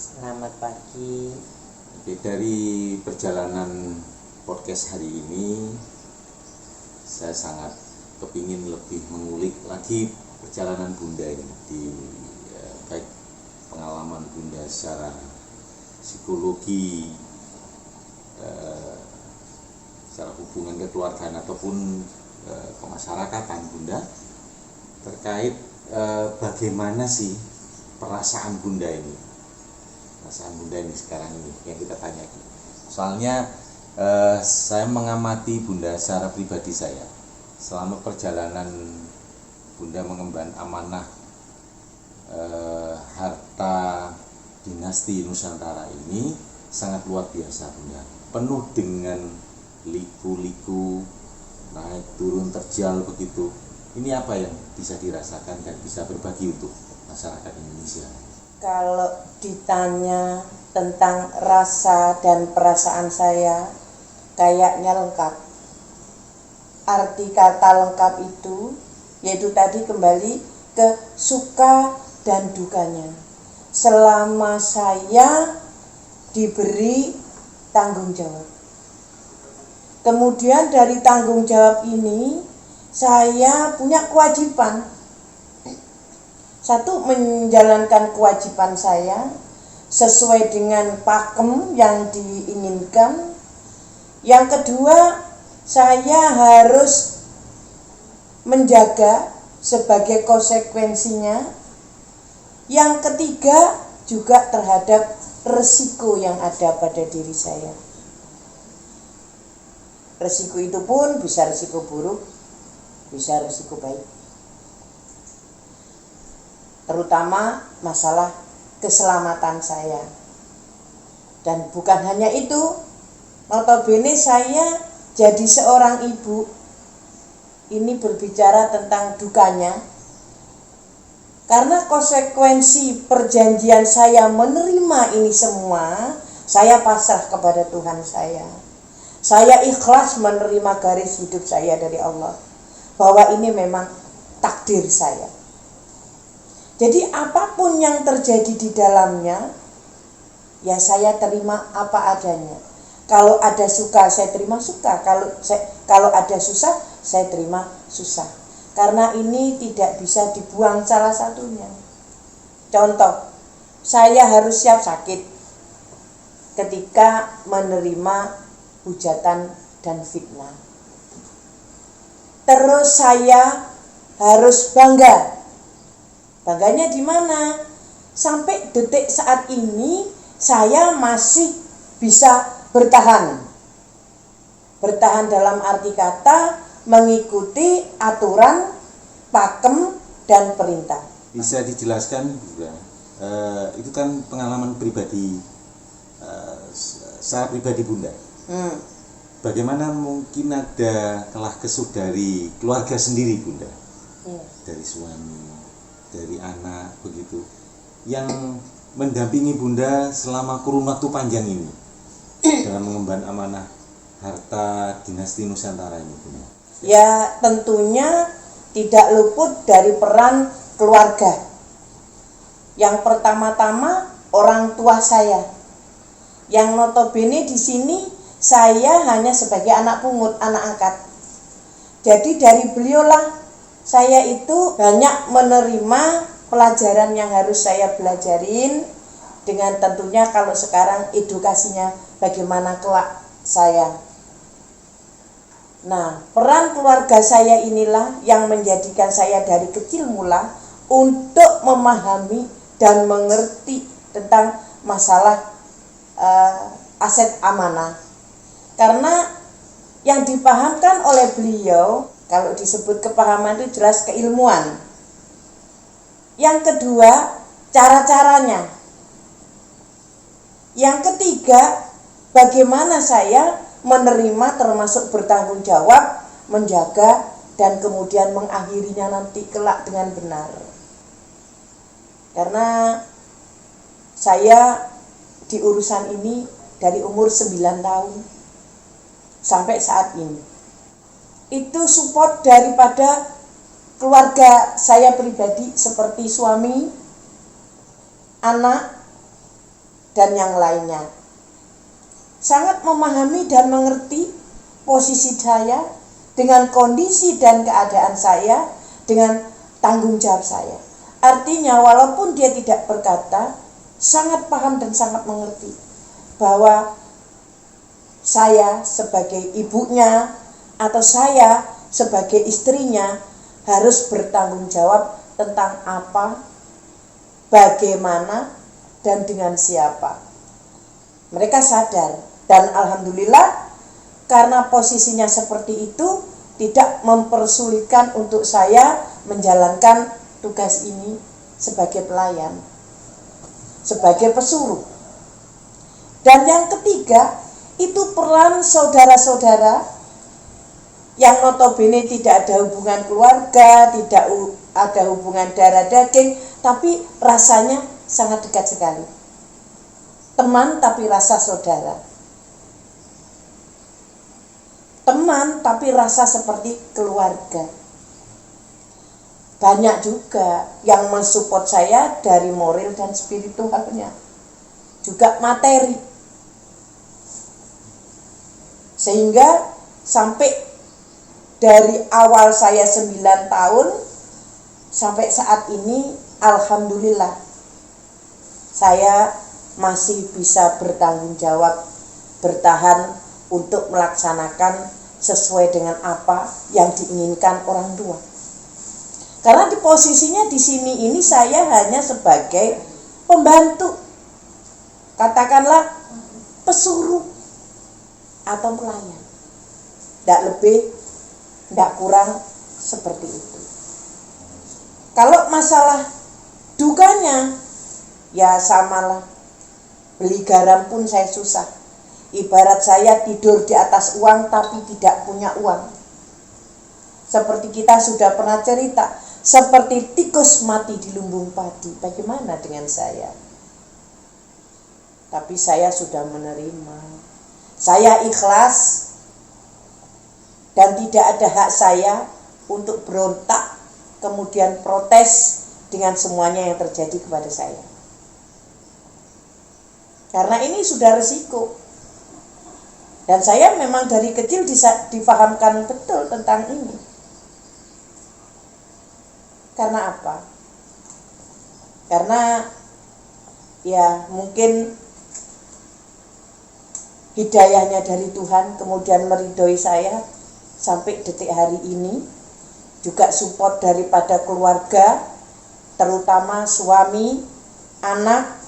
Selamat pagi. Oke, dari perjalanan podcast hari ini saya sangat kepingin lebih mengulik lagi perjalanan Bunda ini di baik pengalaman Bunda secara psikologi, secara hubungan kekeluargaan ataupun kemasyarakatan Bunda terkait bagaimana sih perasaan Bunda ini sekarang ini yang kita tanyakan. Soalnya saya mengamati Bunda secara pribadi saya selama perjalanan Bunda mengemban amanah harta dinasti Nusantara ini sangat luar biasa Bunda, penuh dengan liku-liku, naik turun terjal begitu. Ini apa yang bisa dirasakan dan bisa berbagi untuk masyarakat Indonesia? Kalau ditanya tentang rasa dan perasaan saya, kayaknya lengkap. Arti kata lengkap itu yaitu tadi kembali ke suka dan dukanya. Selama saya diberi tanggung jawab. Kemudian dari tanggung jawab ini saya punya kewajiban. Satu, menjalankan kewajiban saya sesuai dengan pakem yang diinginkan. Yang kedua, saya harus menjaga sebagai konsekuensinya. Yang ketiga, juga terhadap resiko yang ada pada diri saya. Resiko itu pun bisa resiko buruk, bisa resiko baik. Terutama masalah keselamatan saya. Dan bukan hanya itu, notabene saya jadi seorang ibu. Ini berbicara tentang dukanya. Karena konsekuensi perjanjian saya menerima ini semua, saya pasrah kepada Tuhan saya. Saya ikhlas menerima garis hidup saya dari Allah, bahwa ini memang takdir saya. Jadi apapun yang terjadi di dalamnya, ya saya terima apa adanya. Kalau ada suka, saya terima suka. Kalau ada susah, saya terima susah. Karena ini tidak bisa dibuang salah satunya. Contoh, saya harus siap sakit ketika menerima hujatan dan fitnah. Terus saya harus bangga. Bangganya di mana? Sampai detik saat ini saya masih bisa bertahan. Bertahan dalam arti kata mengikuti aturan, pakem, dan perintah. Bisa dijelaskan juga, itu kan pengalaman pribadi, secara pribadi Bunda. Bagaimana mungkin ada kelah kesah dari keluarga sendiri Bunda? Dari suami, dari anak begitu, yang mendampingi Bunda selama kurun waktu panjang ini dalam mengemban amanah harta dinasti Nusantara ini Bunda. Ya tentunya tidak luput dari peran keluarga. Yang pertama-tama orang tua saya, yang notabene di sini saya hanya sebagai anak pungut, anak angkat. Jadi dari beliaulah saya itu banyak menerima pelajaran yang harus saya belajarin, dengan tentunya kalau sekarang edukasinya bagaimana kelak saya. Nah, peran keluarga saya inilah yang menjadikan saya dari kecil mula untuk memahami dan mengerti tentang masalah aset amanah. Karena yang dipahamkan oleh beliau, kalau disebut kepahaman itu jelas keilmuan. Yang kedua, cara-caranya. Yang ketiga, bagaimana saya menerima termasuk bertanggung jawab, menjaga, dan kemudian mengakhirinya nanti kelak dengan benar. Karena saya di urusan ini dari umur 9 tahun sampai saat ini. Itu support daripada keluarga saya pribadi seperti suami, anak, dan yang lainnya. Sangat memahami dan mengerti posisi saya dengan kondisi dan keadaan saya, dengan tanggung jawab saya. Artinya walaupun dia tidak berkata, sangat paham dan sangat mengerti bahwa saya sebagai ibunya atau saya sebagai istrinya harus bertanggung jawab tentang apa, bagaimana, dan dengan siapa. Mereka sadar, dan alhamdulillah karena posisinya seperti itu tidak mempersulitkan untuk saya menjalankan tugas ini sebagai pelayan, sebagai pesuruh. Dan yang ketiga, itu peran saudara-saudara yang notabene tidak ada hubungan keluarga, tidak ada hubungan darah daging, tapi rasanya sangat dekat sekali. Teman tapi rasa saudara. Teman tapi rasa seperti keluarga. Banyak juga yang mensupport saya dari moral dan spiritualnya, juga materi. Sehingga sampai dari awal saya 9 tahun sampai saat ini, alhamdulillah saya masih bisa bertanggung jawab, bertahan untuk melaksanakan sesuai dengan apa yang diinginkan orang tua. Karena di posisinya di sini ini saya hanya sebagai pembantu, katakanlah pesuruh atau pelayan, tidak lebih, tidak kurang seperti itu. Kalau masalah dukanya, ya samalah, beli garam pun saya susah. Ibarat saya tidur di atas uang tapi tidak punya uang. Seperti kita sudah pernah cerita, seperti tikus mati di lumbung padi. Bagaimana dengan saya? Tapi saya sudah menerima. Saya ikhlas dan tidak ada hak saya untuk berontak kemudian protes dengan semuanya yang terjadi kepada saya. Karena ini sudah resiko. Dan saya memang dari kecil difahamkan betul tentang ini. Karena apa? Karena ya mungkin hidayahnya dari Tuhan kemudian meridhoi saya sampai detik hari ini. Juga support daripada keluarga, terutama suami, anak,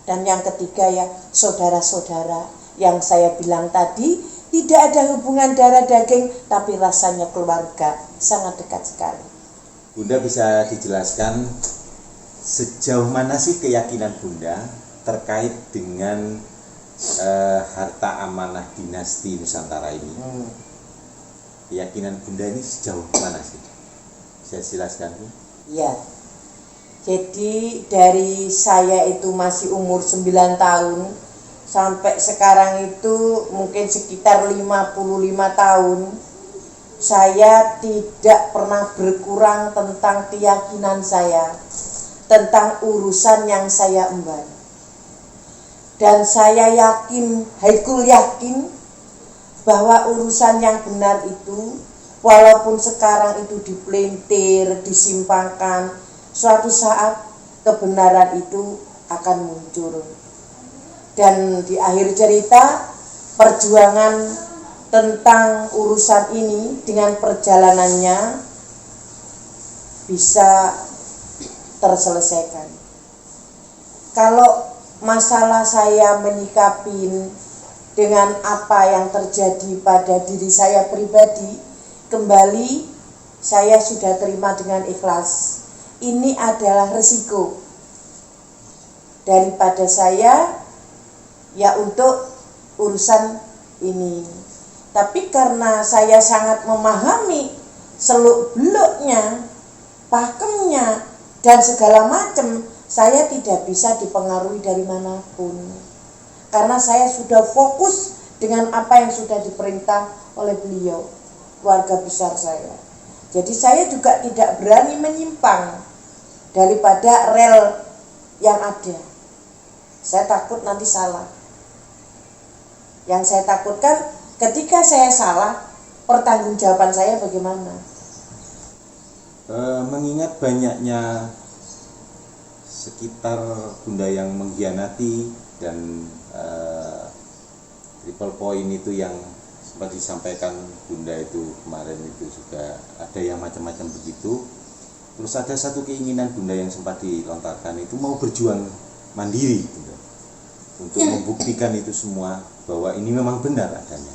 dan yang ketiga ya saudara-saudara yang saya bilang tadi, tidak ada hubungan darah daging tapi rasanya keluarga, sangat dekat sekali. Bunda bisa dijelaskan sejauh mana sih keyakinan Bunda terkait dengan harta amanah dinasti Nusantara ini? Keyakinan Bunda ini sejauh mana sih? Bisa jelaskan? Iya. Jadi dari saya itu masih umur 9 tahun sampai sekarang itu mungkin sekitar 55 tahun, saya tidak pernah berkurang tentang keyakinan saya, tentang urusan yang saya emban. Dan saya yakin, haikul yakin, bahwa urusan yang benar itu, walaupun sekarang itu dipelintir, disimpangkan, suatu saat kebenaran itu akan muncul. Dan di akhir cerita, perjuangan tentang urusan ini dengan perjalanannya bisa terselesaikan. Kalau masalah saya menyikapi dengan apa yang terjadi pada diri saya pribadi, kembali saya sudah terima dengan ikhlas. Ini adalah resiko daripada saya ya untuk urusan ini. Tapi karena saya sangat memahami seluk-beluknya, pakemnya, dan segala macam, saya tidak bisa dipengaruhi dari manapun. Karena saya sudah fokus dengan apa yang sudah diperintah oleh beliau, keluarga besar saya. Jadi saya juga tidak berani menyimpang daripada rel yang ada. Saya takut nanti salah. Yang saya takutkan ketika saya salah, pertanggungjawaban saya bagaimana? Mengingat banyaknya sekitar Bunda yang mengkhianati dan triple point itu yang sempat disampaikan Bunda itu kemarin itu juga ada yang macam-macam begitu. Terus ada satu keinginan Bunda yang sempat dilontarkan itu mau berjuang mandiri Bunda, untuk membuktikan itu semua bahwa ini memang benar adanya.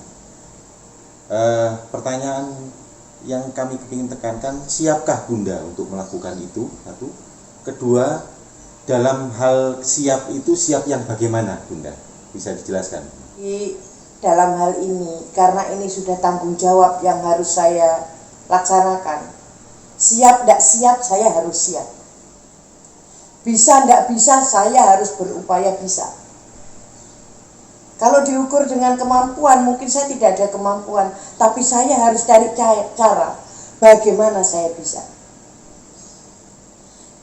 Pertanyaan yang kami ingin tekankan, siapkah Bunda untuk melakukan itu? Satu. Kedua, dalam hal siap itu siap yang bagaimana Bunda? Bisa dijelaskan? Di dalam hal ini, karena ini sudah tanggung jawab yang harus saya laksanakan. Siap tidak siap, saya harus siap. Bisa tidak bisa, saya harus berupaya bisa. Kalau diukur dengan kemampuan, mungkin saya tidak ada kemampuan, tapi saya harus cari cara bagaimana saya bisa.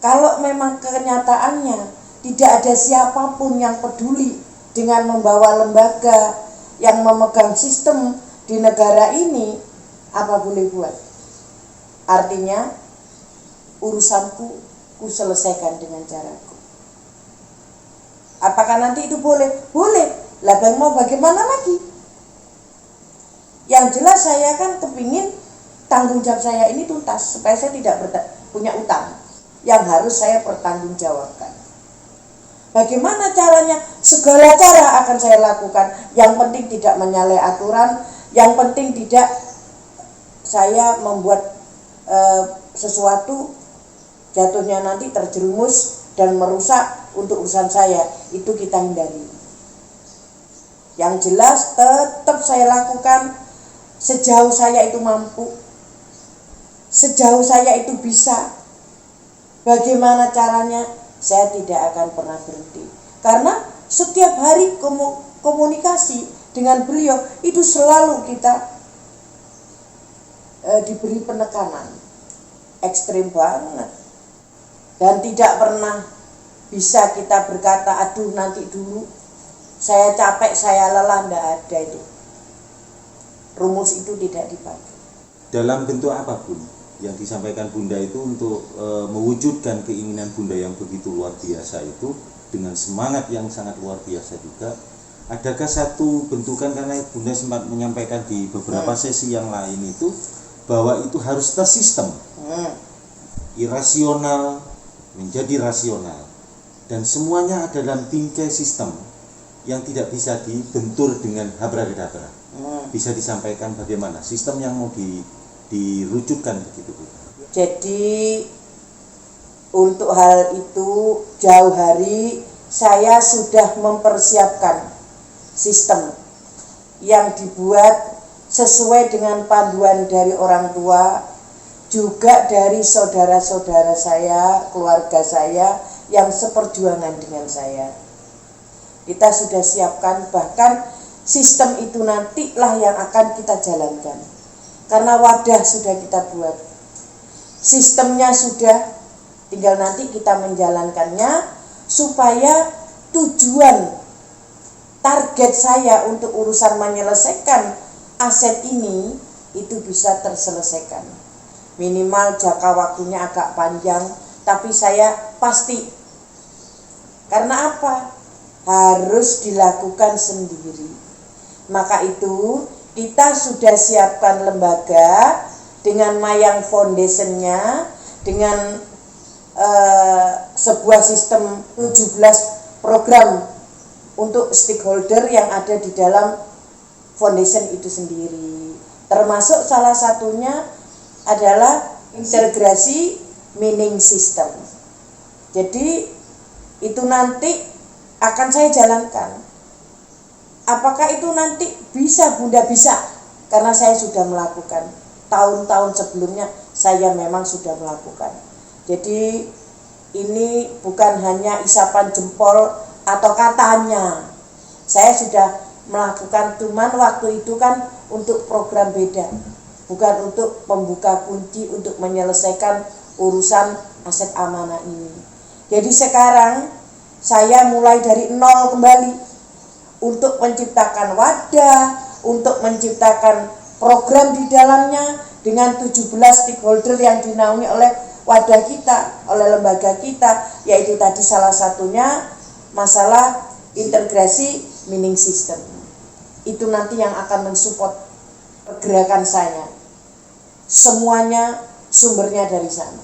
Kalau memang kenyataannya tidak ada siapapun yang peduli dengan membawa lembaga yang memegang sistem di negara ini, apa boleh buat? Artinya, urusanku ku selesaikan dengan caraku. Apakah nanti itu boleh? Boleh. Lah mau bagaimana lagi? Yang jelas saya kan kepingin tanggung jawab saya ini tuntas supaya saya tidak punya utang yang harus saya pertanggungjawabkan. Bagaimana caranya? Segala cara akan saya lakukan. Yang penting tidak menyalahi aturan, yang penting tidak saya membuat sesuatu jatuhnya nanti terjerumus dan merusak untuk urusan saya. Itu kita hindari. Yang jelas tetap saya lakukan sejauh saya itu mampu, sejauh saya itu bisa. Bagaimana caranya? Saya tidak akan pernah berhenti. Karena setiap hari komunikasi dengan beliau itu selalu kita diberi penekanan ekstrim banget. Dan tidak pernah bisa kita berkata, aduh nanti dulu, saya capek, saya lelah, tidak ada itu. Rumus itu tidak dipakai. Dalam bentuk apapun yang disampaikan Bunda itu untuk mewujudkan keinginan Bunda yang begitu luar biasa itu dengan semangat yang sangat luar biasa juga. Adakah satu bentukan, karena Bunda sempat menyampaikan di beberapa sesi yang lain itu bahwa itu harus tersistem, irasional menjadi rasional, dan semuanya ada dalam bingkai sistem yang tidak bisa dibentur dengan habra-gedabra. Bisa disampaikan bagaimana sistem yang mau dirucutkan begitu Bu? Jadi untuk hal itu jauh hari saya sudah mempersiapkan sistem yang dibuat sesuai dengan panduan dari orang tua, juga dari saudara-saudara saya, keluarga saya yang seperjuangan dengan saya. Kita sudah siapkan, bahkan sistem itu nantilah yang akan kita jalankan. Karena wadah sudah kita buat, sistemnya sudah, tinggal nanti kita menjalankannya supaya tujuan target saya untuk urusan menyelesaikan aset ini itu bisa terselesaikan. Minimal jangka waktunya agak panjang, tapi saya pasti. Karena apa? Harus dilakukan sendiri. Maka itu kita sudah siapkan lembaga dengan Mayang Foundation-nya, dengan sebuah sistem 17 program untuk stakeholder yang ada di dalam foundation itu sendiri. Termasuk salah satunya adalah integrasi mining system. Jadi itu nanti akan saya jalankan. Apakah itu nanti bisa Bunda? Bisa, karena saya sudah melakukan. Tahun-tahun sebelumnya saya memang sudah melakukan. Jadi ini bukan hanya isapan jempol atau katanya. Saya sudah melakukan, cuman waktu itu kan untuk program beda, bukan untuk membuka kunci untuk menyelesaikan urusan aset amanah ini. Jadi sekarang Saya mulai dari nol kembali untuk menciptakan wadah, untuk menciptakan program di dalamnya dengan 17 stakeholder yang dinaungi oleh wadah kita, oleh lembaga kita, yaitu tadi salah satunya masalah integrasi meaning system. Itu nanti yang akan mensupport pergerakan saya. Semuanya sumbernya dari sana.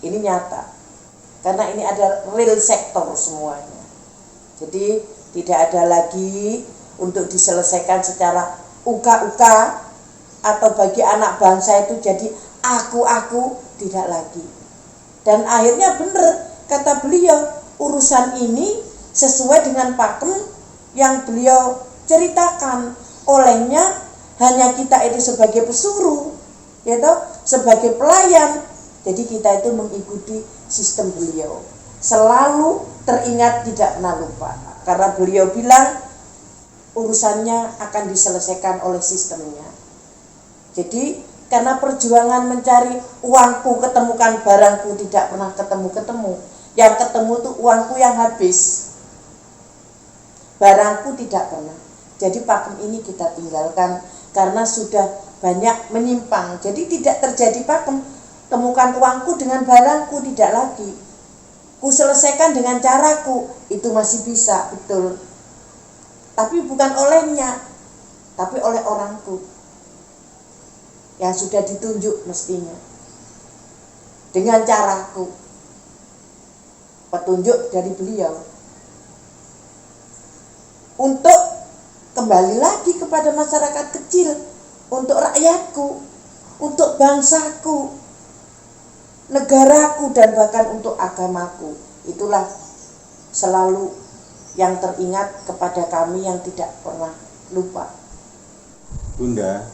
Ini nyata. Karena ini ada real sektor semuanya. Jadi tidak ada lagi untuk diselesaikan secara uka-uka atau bagi anak bangsa itu jadi aku-aku, tidak lagi. Dan akhirnya benar kata beliau, urusan ini sesuai dengan pakem yang beliau ceritakan. Olehnya hanya kita itu sebagai pesuruh, yaitu sebagai pelayan. Jadi kita itu mengikuti sistem beliau. Selalu teringat, tidak pernah lupa. Karena beliau bilang urusannya akan diselesaikan oleh sistemnya. Jadi karena perjuangan mencari uangku, ketemukan barangku, tidak pernah ketemu-ketemu. Yang ketemu tuh uangku yang habis. Barangku tidak pernah. Jadi pakem ini kita tinggalkan karena sudah banyak menyimpang. Jadi tidak terjadi pakem. Temukan uangku dengan barangku, tidak lagi. Ku selesaikan dengan caraku, itu masih bisa, betul. Tapi bukan olehnya, tapi oleh orangku yang sudah ditunjuk mestinya. Dengan caraku. Petunjuk dari beliau. Untuk kembali lagi kepada masyarakat kecil, untuk rakyatku, untuk bangsaku, negaraku, dan bahkan untuk agamaku. Itulah selalu yang teringat kepada kami yang tidak pernah lupa. Bunda,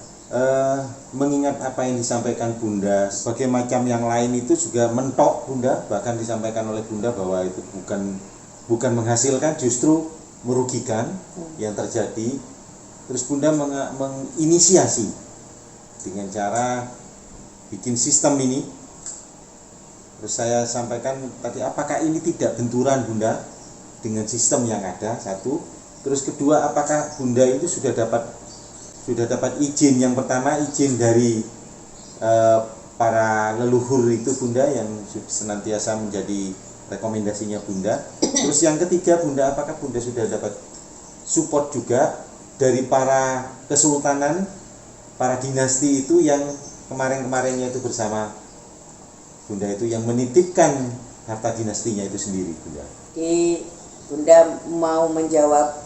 mengingat apa yang disampaikan Bunda, sebagai macam yang lain itu juga mentok Bunda, bahkan disampaikan oleh Bunda bahwa itu bukan menghasilkan, justru merugikan yang terjadi. Terus Bunda menginisiasi dengan cara bikin sistem ini. Terus saya sampaikan tadi, apakah ini tidak benturan Bunda dengan sistem yang ada? Satu. Terus kedua, apakah Bunda itu sudah dapat izin? Yang pertama, izin dari para leluhur itu Bunda, yang senantiasa menjadi rekomendasinya Bunda. Terus yang ketiga Bunda, apakah Bunda sudah dapat support juga dari para kesultanan, para dinasti itu yang kemarin-kemarinnya itu bersama Bunda itu, yang menitipkan harta dinastinya itu sendiri Bunda? Jadi Bunda mau menjawab.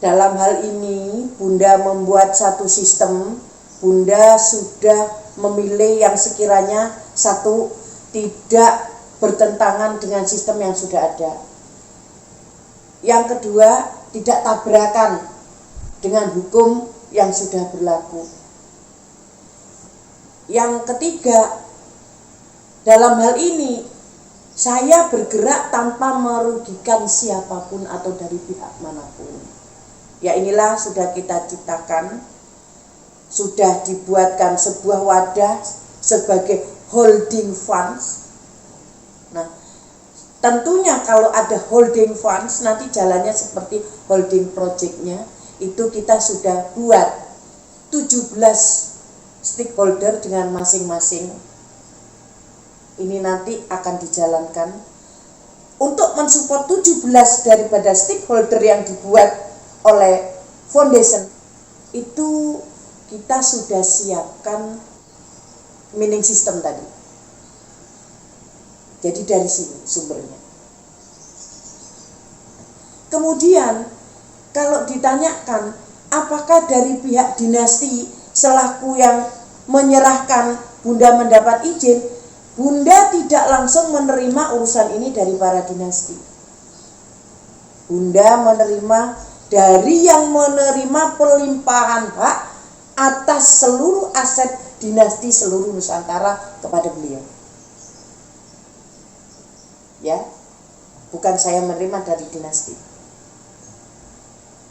Dalam hal ini Bunda membuat satu sistem. Bunda sudah memilih yang sekiranya satu, tidak bertentangan dengan sistem yang sudah ada. Yang kedua, tidak tabrakan dengan hukum yang sudah berlaku. Yang ketiga, dalam hal ini saya bergerak tanpa merugikan siapapun atau dari pihak manapun. Ya inilah sudah kita ciptakan, sudah dibuatkan sebuah wadah sebagai holding funds. Nah, tentunya kalau ada holding funds nanti jalannya seperti holding projectnya, itu kita sudah buat 17 stakeholder dengan masing-masing. Ini nanti akan dijalankan untuk mensupport 17 daripada stakeholder yang dibuat oleh foundation. Itu kita sudah siapkan meaning system tadi. Jadi dari sini sumbernya. Kemudian kalau ditanyakan apakah dari pihak dinasti selaku yang menyerahkan Bunda mendapat izin, Bunda tidak langsung menerima urusan ini dari para dinasti. Bunda menerima dari yang menerima pelimpahan hak atas seluruh aset dinasti seluruh Nusantara kepada beliau. Ya, bukan saya menerima dari dinasti.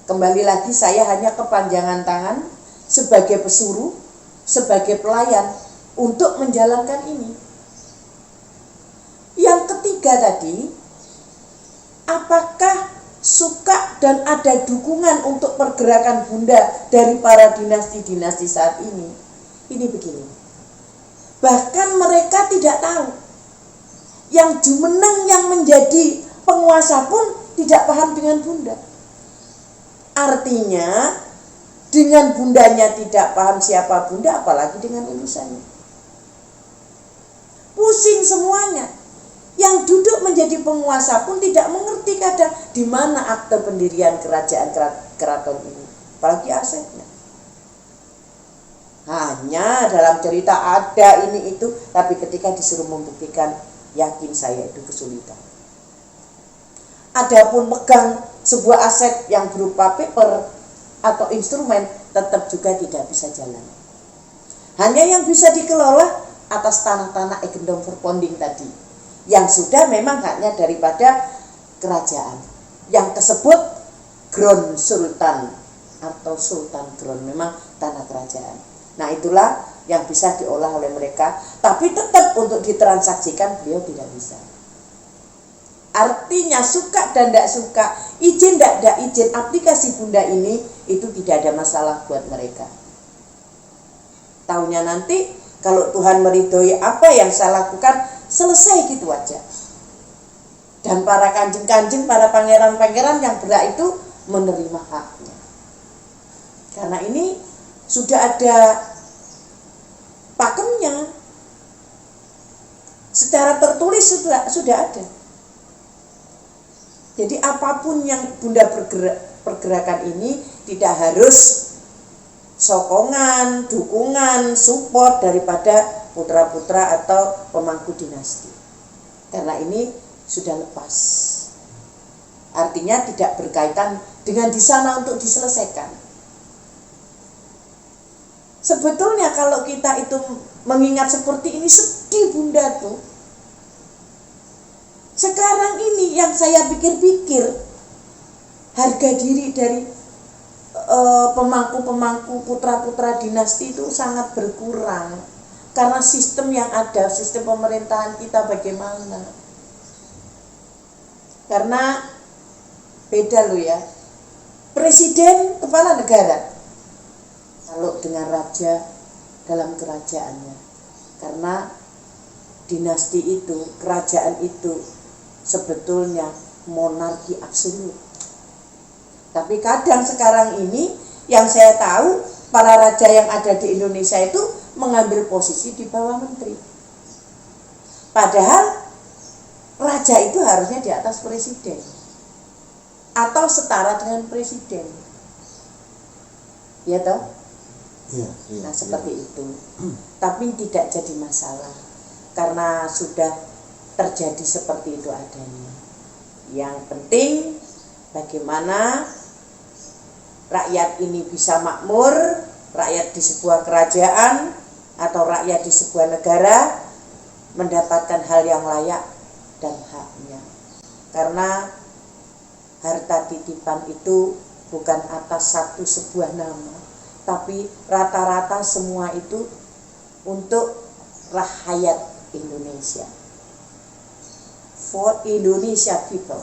Kembali lagi, saya hanya kepanjangan tangan sebagai pesuruh, sebagai pelayan untuk menjalankan ini. Yang ketiga ketiga tadi, apakah suka dan ada dukungan untuk pergerakan Bunda dari para dinasti-dinasti saat ini? Ini begini, bahkan mereka tidak tahu, yang jumeneng yang menjadi penguasa pun tidak paham dengan Bunda. Artinya dengan Bundanya tidak paham siapa Bunda, apalagi dengan urusannya. Pusing semuanya. Yang duduk menjadi penguasa pun tidak mengerti kadang di mana akte pendirian kerajaan keraton ini, apalagi asetnya. Hanya dalam cerita ada ini itu, tapi ketika disuruh membuktikan, yakin saya itu kesulitan. Adapun pegang sebuah aset yang berupa paper atau instrumen, tetap juga tidak bisa jalan. Hanya yang bisa dikelola atas tanah-tanah Eigendom Verponding tadi, yang sudah memang haknya daripada kerajaan, yang tersebut Ground Sultan atau Sultan Ground, memang tanah kerajaan. Nah itulah yang bisa diolah oleh mereka, tapi tetap untuk ditransaksikan beliau tidak bisa. Artinya suka dan tidak suka, izin tidak izin, aplikasi Bunda ini itu tidak ada masalah buat mereka. Taunya nanti kalau Tuhan meridhoi apa yang saya lakukan, selesai gitu aja. Dan para kanjeng-kanjeng, para pangeran-pangeran yang berhak itu menerima haknya. Karena ini sudah ada pakemnya, secara tertulis sudah ada. Jadi apapun yang Bunda pergerakan ini tidak harus sokongan, dukungan, support daripada putra-putra atau pemangku dinasti. Karena ini sudah lepas. Artinya tidak berkaitan dengan di sana untuk diselesaikan. Sebetulnya kalau kita itu mengingat seperti ini, sedih Bunda tuh. Sekarang ini yang saya pikir-pikir, harga diri dari pemangku-pemangku putra-putra dinasti itu sangat berkurang. Karena sistem yang ada, sistem pemerintahan kita bagaimana. Karena beda loh ya. Presiden kepala negara, kalau dengan raja dalam kerajaannya. Karena dinasti itu, kerajaan itu sebetulnya monarki absolut. Tapi kadang sekarang ini yang saya tahu, para raja yang ada di Indonesia itu mengambil posisi di bawah menteri. Padahal raja itu harusnya di atas presiden atau setara dengan presiden. Ya toh? Iya, nah seperti itu. Tapi tidak jadi masalah karena sudah terjadi seperti itu adanya. Yang penting bagaimana rakyat ini bisa makmur, rakyat di sebuah kerajaan atau rakyat di sebuah negara mendapatkan hal yang layak dan haknya. Karena harta titipan itu bukan atas satu sebuah nama, tapi rata-rata semua itu untuk rakyat Indonesia. For Indonesia people.